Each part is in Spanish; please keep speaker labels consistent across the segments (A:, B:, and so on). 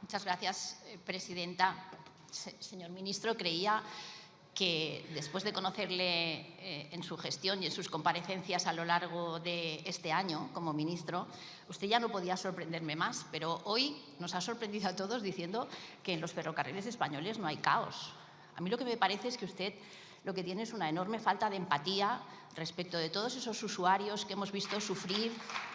A: Muchas gracias, presidenta. Señor ministro, creía que después de conocerle en su gestión y en sus comparecencias a lo largo de este año como ministro, usted ya no podía sorprenderme más, pero hoy nos ha sorprendido a todos diciendo que en los ferrocarriles españoles no hay caos. A mí lo que me parece es que usted lo que tiene es una enorme falta de empatía respecto de todos esos usuarios que hemos visto sufrir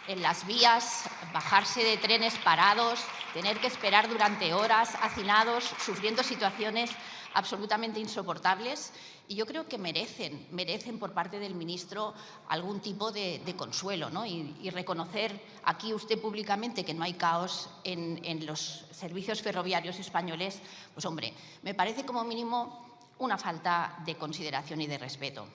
A: en las vías, bajarse de trenes parados, tener que esperar durante horas, hacinados, sufriendo situaciones absolutamente insoportables. Y yo creo que merecen por parte del ministro algún tipo de consuelo, ¿no? Y reconocer aquí usted públicamente que no hay caos en los servicios ferroviarios españoles, pues hombre, me parece como mínimo una falta de consideración y de respeto.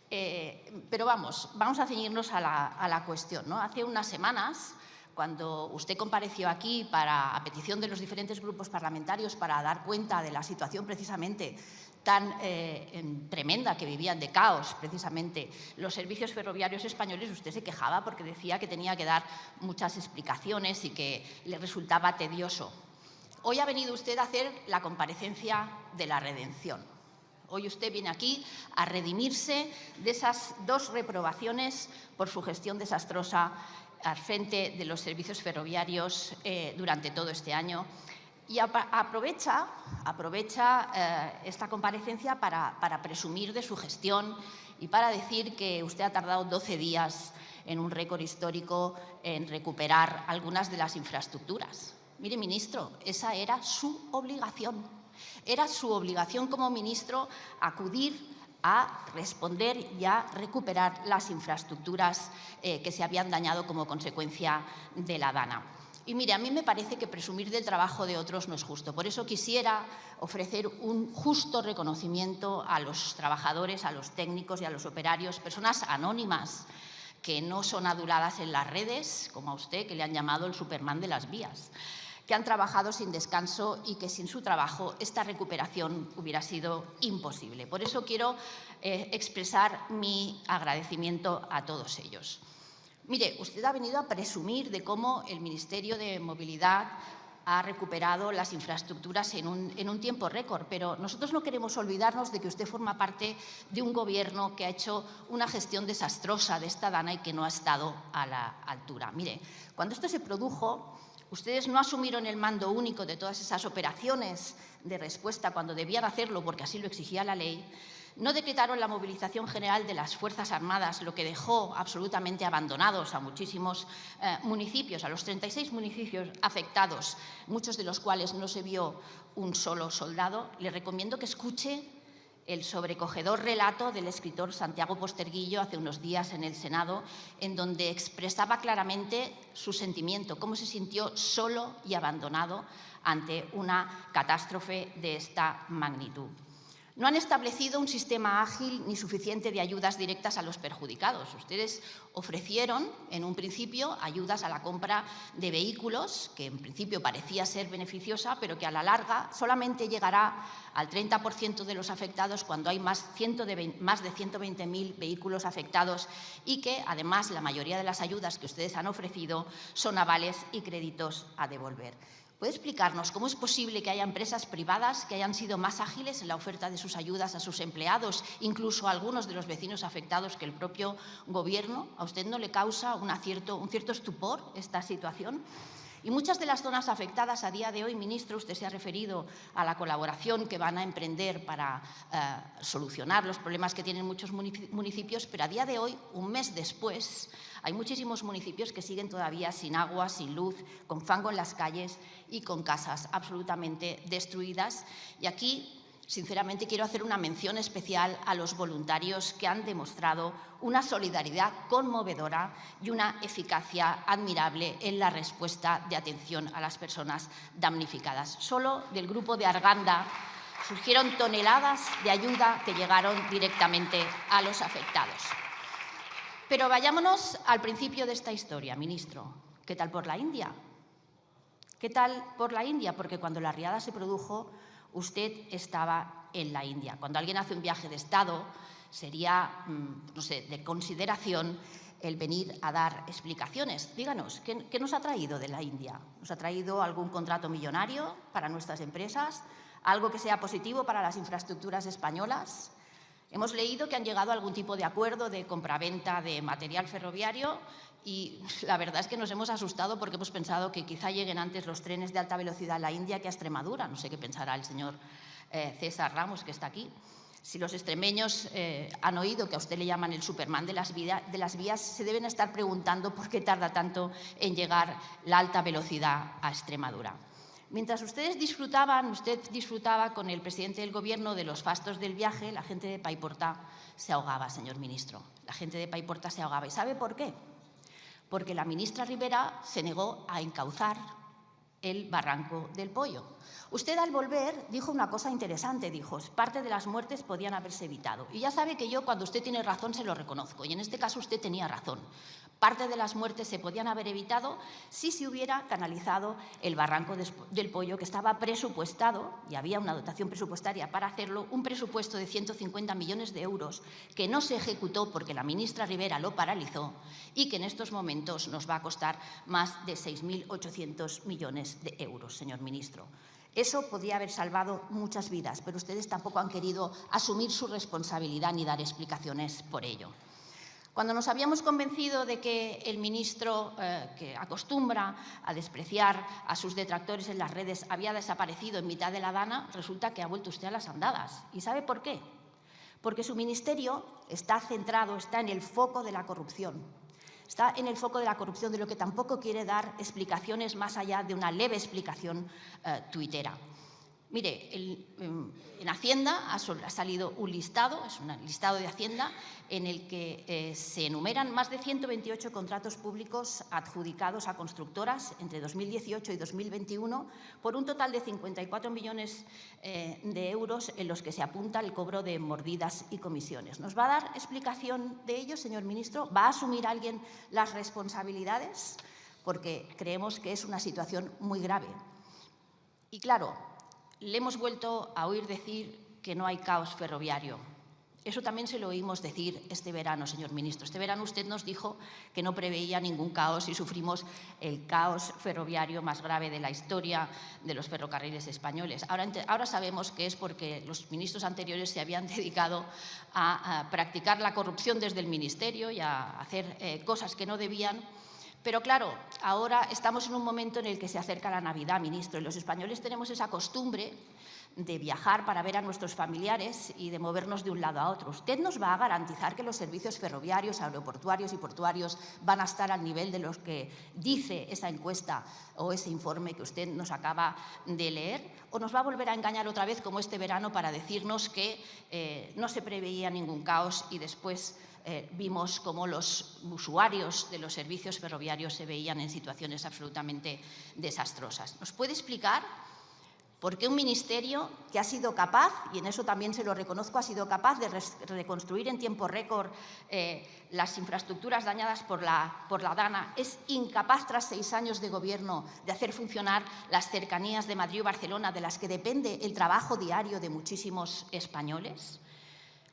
A: Pero vamos a ceñirnos a la cuestión, ¿no? Hace unas semanas, cuando usted compareció aquí a petición de los diferentes grupos parlamentarios para dar cuenta de la situación precisamente tan tremenda que vivían de caos precisamente los servicios ferroviarios españoles, usted se quejaba porque decía que tenía que dar muchas explicaciones y que le resultaba tedioso. Hoy ha venido usted a hacer la comparecencia de la redención. Hoy usted viene aquí a redimirse de esas dos reprobaciones por su gestión desastrosa al frente de los servicios ferroviarios durante todo este año y aprovecha esta comparecencia para presumir de su gestión y para decir que usted ha tardado 12 días en un récord histórico en recuperar algunas de las infraestructuras. Mire, ministro, esa era su obligación. Era su obligación como ministro acudir a responder y a recuperar las infraestructuras que se habían dañado como consecuencia de la Dana. Y mire, a mí me parece que presumir del trabajo de otros no es justo. Por eso quisiera ofrecer un justo reconocimiento a los trabajadores, a los técnicos y a los operarios, personas anónimas que no son aduladas en las redes, como a usted, que le han llamado el Superman de las vías, que han trabajado sin descanso y que sin su trabajo esta recuperación hubiera sido imposible. Por eso quiero expresar mi agradecimiento a todos ellos. Mire, usted ha venido a presumir de cómo el Ministerio de Movilidad ha recuperado las infraestructuras en un tiempo récord, pero nosotros no queremos olvidarnos de que usted forma parte de un gobierno que ha hecho una gestión desastrosa de esta Dana y que no ha estado a la altura. Mire, cuando esto se produjo, ustedes no asumieron el mando único de todas esas operaciones de respuesta cuando debían hacerlo, porque así lo exigía la ley. No decretaron la movilización general de las Fuerzas Armadas, lo que dejó absolutamente abandonados a muchísimos municipios, a los 36 municipios afectados, muchos de los cuales no se vio un solo soldado. Le recomiendo que escuche el sobrecogedor relato del escritor Santiago Posterguillo hace unos días en el Senado, en donde expresaba claramente su sentimiento, cómo se sintió solo y abandonado ante una catástrofe de esta magnitud. No han establecido un sistema ágil ni suficiente de ayudas directas a los perjudicados. Ustedes ofrecieron, en un principio, ayudas a la compra de vehículos, que en principio parecía ser beneficiosa, pero que a la larga solamente llegará al 30% de los afectados cuando hay más de 120.000 vehículos afectados y que, además, la mayoría de las ayudas que ustedes han ofrecido son avales y créditos a devolver. ¿Puede explicarnos cómo es posible que haya empresas privadas que hayan sido más ágiles en la oferta de sus ayudas a sus empleados, incluso a algunos de los vecinos afectados, que el propio Gobierno? ¿A usted no le causa un cierto estupor esta situación? Y muchas de las zonas afectadas a día de hoy, ministro, usted se ha referido a la colaboración que van a emprender para solucionar los problemas que tienen muchos municipios, pero a día de hoy, un mes después, hay muchísimos municipios que siguen todavía sin agua, sin luz, con fango en las calles y con casas absolutamente destruidas. Y aquí, sinceramente, quiero hacer una mención especial a los voluntarios que han demostrado una solidaridad conmovedora y una eficacia admirable en la respuesta de atención a las personas damnificadas. Solo del grupo de Arganda surgieron toneladas de ayuda que llegaron directamente a los afectados. Pero vayámonos al principio de esta historia, ministro. ¿Qué tal por la India? ¿Qué tal por la India? Porque cuando la riada se produjo, usted estaba en la India. Cuando alguien hace un viaje de Estado, sería, no sé, de consideración el venir a dar explicaciones. Díganos, ¿qué nos ha traído de la India? ¿Nos ha traído algún contrato millonario para nuestras empresas? ¿Algo que sea positivo para las infraestructuras españolas? Hemos leído que han llegado a algún tipo de acuerdo de compraventa de material ferroviario y la verdad es que nos hemos asustado porque hemos pensado que quizá lleguen antes los trenes de alta velocidad a la India que a Extremadura. No sé qué pensará el señor César Ramos, que está aquí. Si los extremeños han oído que a usted le llaman el Superman de las vías, se deben estar preguntando por qué tarda tanto en llegar la alta velocidad a Extremadura. Mientras usted disfrutaba con el presidente del Gobierno de los fastos del viaje, la gente de Paiporta se ahogaba, señor ministro. La gente de Paiporta se ahogaba. ¿Y sabe por qué? Porque la ministra Ribera se negó a encauzar el barranco del Pollo. Usted al volver dijo una cosa interesante, dijo, parte de las muertes podían haberse evitado. Y ya sabe que yo cuando usted tiene razón se lo reconozco, y en este caso usted tenía razón. Parte de las muertes se podían haber evitado si se hubiera canalizado el barranco del Pollo, que estaba presupuestado, y había una dotación presupuestaria para hacerlo, un presupuesto de 150 millones de euros que no se ejecutó porque la ministra Ribera lo paralizó y que en estos momentos nos va a costar más de 6.800 millones de euros, señor ministro. Eso podría haber salvado muchas vidas, pero ustedes tampoco han querido asumir su responsabilidad ni dar explicaciones por ello. Cuando nos habíamos convencido de que el ministro, que acostumbra a despreciar a sus detractores en las redes, había desaparecido en mitad de la dana, resulta que ha vuelto usted a las andadas. ¿Y sabe por qué? Porque su ministerio está centrado, está en el foco de la corrupción. Está en el foco de la corrupción, de lo que tampoco quiere dar explicaciones más allá de una leve explicación tuitera. Mire, en Hacienda ha salido un listado, es un listado de Hacienda, en el que se enumeran más de 128 contratos públicos adjudicados a constructoras entre 2018 y 2021 por un total de 54 millones de euros en los que se apunta el cobro de mordidas y comisiones. ¿Nos va a dar explicación de ello, señor ministro? ¿Va a asumir alguien las responsabilidades? Porque creemos que es una situación muy grave. Y claro, le hemos vuelto a oír decir que no hay caos ferroviario. Eso también se lo oímos decir este verano, señor ministro. Este verano usted nos dijo que no preveía ningún caos y sufrimos el caos ferroviario más grave de la historia de los ferrocarriles españoles. Ahora sabemos que es porque los ministros anteriores se habían dedicado a practicar la corrupción desde el ministerio y a hacer cosas que no debían. Pero claro, ahora estamos en un momento en el que se acerca la Navidad, ministro, y los españoles tenemos esa costumbre de viajar para ver a nuestros familiares y de movernos de un lado a otro. ¿Usted nos va a garantizar que los servicios ferroviarios, aeroportuarios y portuarios van a estar al nivel de los que dice esa encuesta o ese informe que usted nos acaba de leer? ¿O nos va a volver a engañar otra vez como este verano para decirnos que no se preveía ningún caos y después vimos cómo los usuarios de los servicios ferroviarios se veían en situaciones absolutamente desastrosas? ¿Nos puede explicar por qué un ministerio que ha sido capaz, y en eso también se lo reconozco, ha sido capaz de reconstruir en tiempo récord las infraestructuras dañadas por la DANA, es incapaz tras 6 años de gobierno de hacer funcionar las cercanías de Madrid o Barcelona, de las que depende el trabajo diario de muchísimos españoles?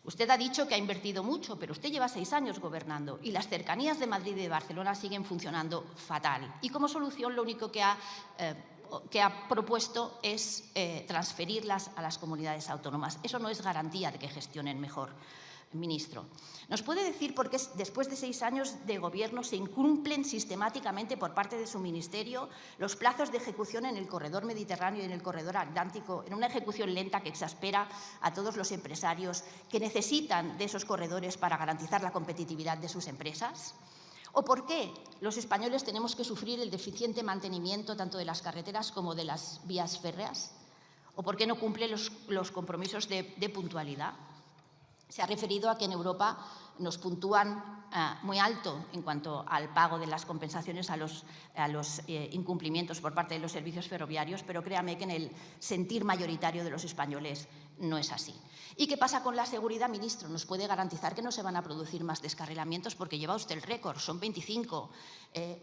A: Usted ha dicho que ha invertido mucho, pero usted lleva 6 años gobernando y las cercanías de Madrid y de Barcelona siguen funcionando fatal. Y como solución lo único que ha propuesto es transferirlas a las comunidades autónomas. Eso no es garantía de que gestionen mejor, ministro. ¿Nos puede decir por qué después de 6 años de gobierno se incumplen sistemáticamente por parte de su ministerio los plazos de ejecución en el corredor mediterráneo y en el corredor atlántico, en una ejecución lenta que exaspera a todos los empresarios que necesitan de esos corredores para garantizar la competitividad de sus empresas? ¿O por qué los españoles tenemos que sufrir el deficiente mantenimiento tanto de las carreteras como de las vías férreas? ¿O por qué no cumple los compromisos de puntualidad? Se ha referido a que en Europa nos puntúan muy alto en cuanto al pago de las compensaciones a los incumplimientos por parte de los servicios ferroviarios, pero créame que en el sentir mayoritario de los españoles no es así. ¿Y qué pasa con la seguridad, ministro? ¿Nos puede garantizar que no se van a producir más descarrilamientos? Porque lleva usted el récord, son 25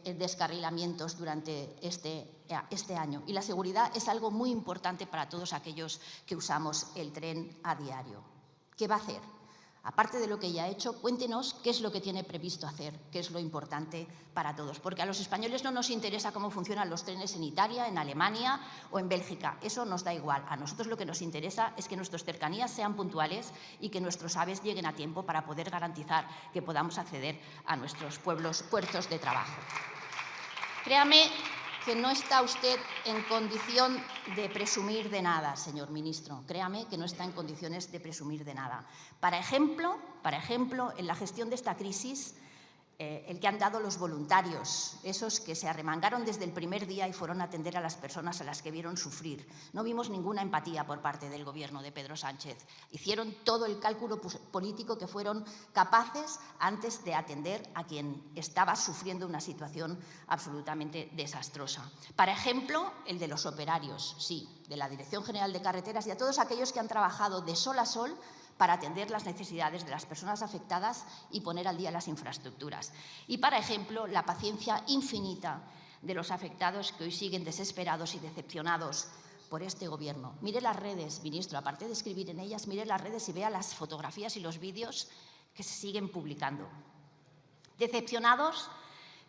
A: descarrilamientos durante este año. Y la seguridad es algo muy importante para todos aquellos que usamos el tren a diario. ¿Qué va a hacer? Aparte de lo que ya ha hecho, cuéntenos qué es lo que tiene previsto hacer, qué es lo importante para todos. Porque a los españoles no nos interesa cómo funcionan los trenes en Italia, en Alemania o en Bélgica. Eso nos da igual. A nosotros lo que nos interesa es que nuestras cercanías sean puntuales y que nuestros AVEs lleguen a tiempo para poder garantizar que podamos acceder a nuestros puertos de trabajo. Créame que no está usted en condición de presumir de nada, señor ministro. Créame que no está en condiciones de presumir de nada. Para ejemplo, en la gestión de esta crisis, el que han dado los voluntarios, esos que se arremangaron desde el primer día y fueron a atender a las personas a las que vieron sufrir. No vimos ninguna empatía por parte del Gobierno de Pedro Sánchez. Hicieron todo el cálculo político que fueron capaces antes de atender a quien estaba sufriendo una situación absolutamente desastrosa. Para ejemplo, el de los operarios, sí, de la Dirección General de Carreteras y a todos aquellos que han trabajado de sol a sol para atender las necesidades de las personas afectadas y poner al día las infraestructuras. Y, para ejemplo, la paciencia infinita de los afectados que hoy siguen desesperados y decepcionados por este Gobierno. Mire las redes, ministro, aparte de escribir en ellas, mire las redes y vea las fotografías y los vídeos que se siguen publicando. Decepcionados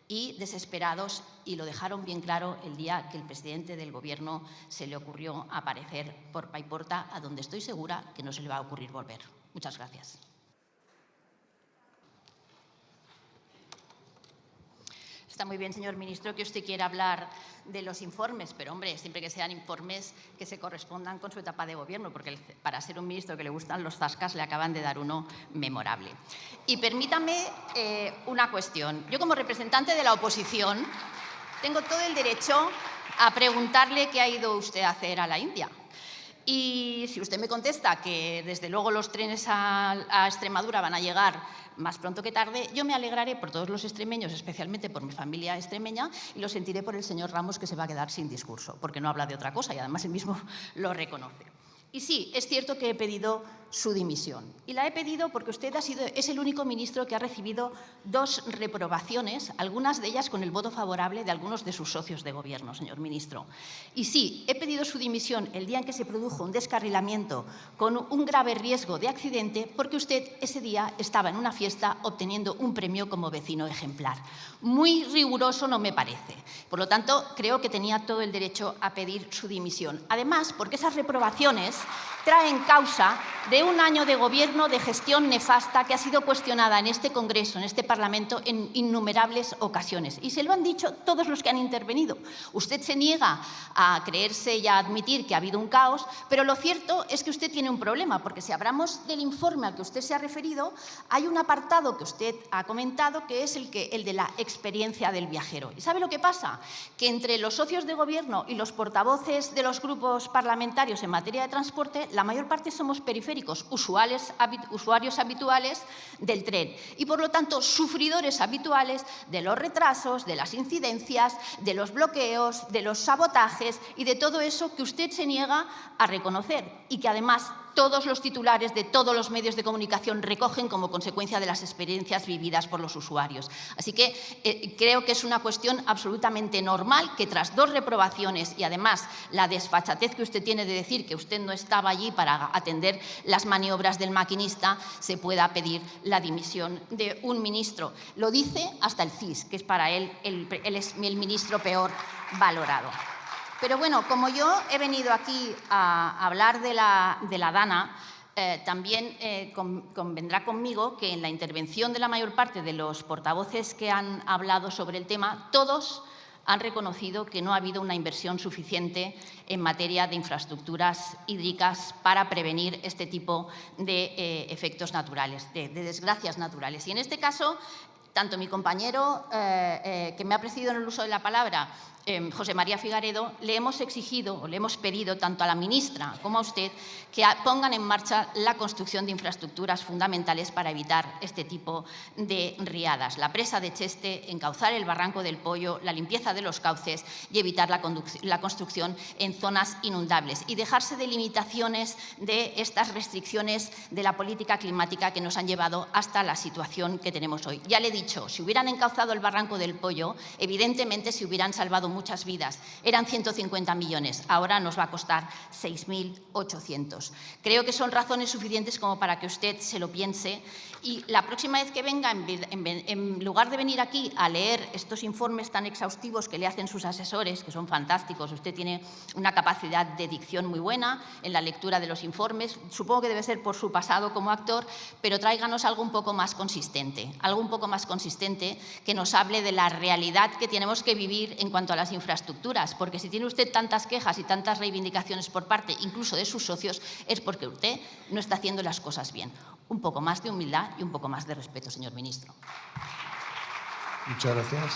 A: y desesperados, y lo dejaron bien claro el día que el presidente del Gobierno se le ocurrió aparecer por Paiporta, a donde estoy segura que no se le va a ocurrir volver. Muchas gracias. Está muy bien, señor ministro, que usted quiera hablar de los informes, pero, hombre, siempre que sean informes que se correspondan con su etapa de gobierno, porque para ser un ministro que le gustan los zascas le acaban de dar uno memorable. Y permítame una cuestión. Yo, como representante de la oposición, tengo todo el derecho a preguntarle qué ha ido usted a hacer a la India. Y si usted me contesta que, desde luego, los trenes a Extremadura van a llegar más pronto que tarde, yo me alegraré por todos los extremeños, especialmente por mi familia extremeña, y lo sentiré por el señor Ramos, que se va a quedar sin discurso, porque no habla de otra cosa y además él mismo lo reconoce. Y sí, es cierto que he pedido su dimisión. Y la he pedido porque usted es el único ministro que ha recibido 2 reprobaciones, algunas de ellas con el voto favorable de algunos de sus socios de gobierno, señor ministro. Y sí, he pedido su dimisión el día en que se produjo un descarrilamiento con un grave riesgo de accidente, porque usted ese día estaba en una fiesta obteniendo un premio como vecino ejemplar. Muy riguroso no me parece. Por lo tanto, creo que tenía todo el derecho a pedir su dimisión. Además, porque esas reprobaciones traen causa de un año de gobierno de gestión nefasta que ha sido cuestionada en este Congreso, en este Parlamento, en innumerables ocasiones. Y se lo han dicho todos los que han intervenido. Usted se niega a creerse y a admitir que ha habido un caos, pero lo cierto es que usted tiene un problema, porque si hablamos del informe al que usted se ha referido, hay un apartado que usted ha comentado que es el de la experiencia del viajero. ¿Y sabe lo que pasa? Que entre los socios de gobierno y los portavoces de los grupos parlamentarios en materia de transporte, la mayor parte somos periféricos, usuarios habituales del tren y, por lo tanto, sufridores habituales de los retrasos, de las incidencias, de los bloqueos, de los sabotajes y de todo eso que usted se niega a reconocer y que, además, todos los titulares de todos los medios de comunicación recogen como consecuencia de las experiencias vividas por los usuarios. Así que creo que es una cuestión absolutamente normal que, tras 2 reprobaciones y, además, la desfachatez que usted tiene de decir que usted no estaba allí para atender las maniobras del maquinista, se pueda pedir la dimisión de un ministro. Lo dice hasta el CIS, que es para él el ministro peor valorado. Pero bueno, como yo he venido aquí a hablar de la Dana, también convendrá conmigo que en la intervención de la mayor parte de los portavoces que han hablado sobre el tema, todos han reconocido que no ha habido una inversión suficiente en materia de infraestructuras hídricas para prevenir este tipo de efectos naturales, de desgracias naturales. Y en este caso, tanto mi compañero que me ha precedido en el uso de la palabra, José María Figaredo, le hemos exigido o le hemos pedido tanto a la ministra como a usted que pongan en marcha la construcción de infraestructuras fundamentales para evitar este tipo de riadas. La presa de Cheste, encauzar el barranco del Pollo, la limpieza de los cauces y evitar la construcción en zonas inundables y dejarse de limitaciones de estas restricciones de la política climática que nos han llevado hasta la situación que tenemos hoy. Ya le he dicho, si hubieran encauzado el barranco del Pollo, evidentemente se hubieran salvado muchas vidas. Eran 150 millones, ahora nos va a costar 6.800. Creo que son razones suficientes como para que usted se lo piense y la próxima vez que venga, en lugar de venir aquí a leer estos informes tan exhaustivos que le hacen sus asesores, que son fantásticos, usted tiene una capacidad de dicción muy buena en la lectura de los informes, supongo que debe ser por su pasado como actor, pero tráiganos algo un poco más consistente, que nos hable de la realidad que tenemos que vivir en cuanto a las infraestructuras, porque si tiene usted tantas quejas y tantas reivindicaciones por parte incluso de sus socios, es porque usted no está haciendo las cosas bien. Un poco más de humildad y un poco más de respeto, señor ministro.
B: Muchas gracias.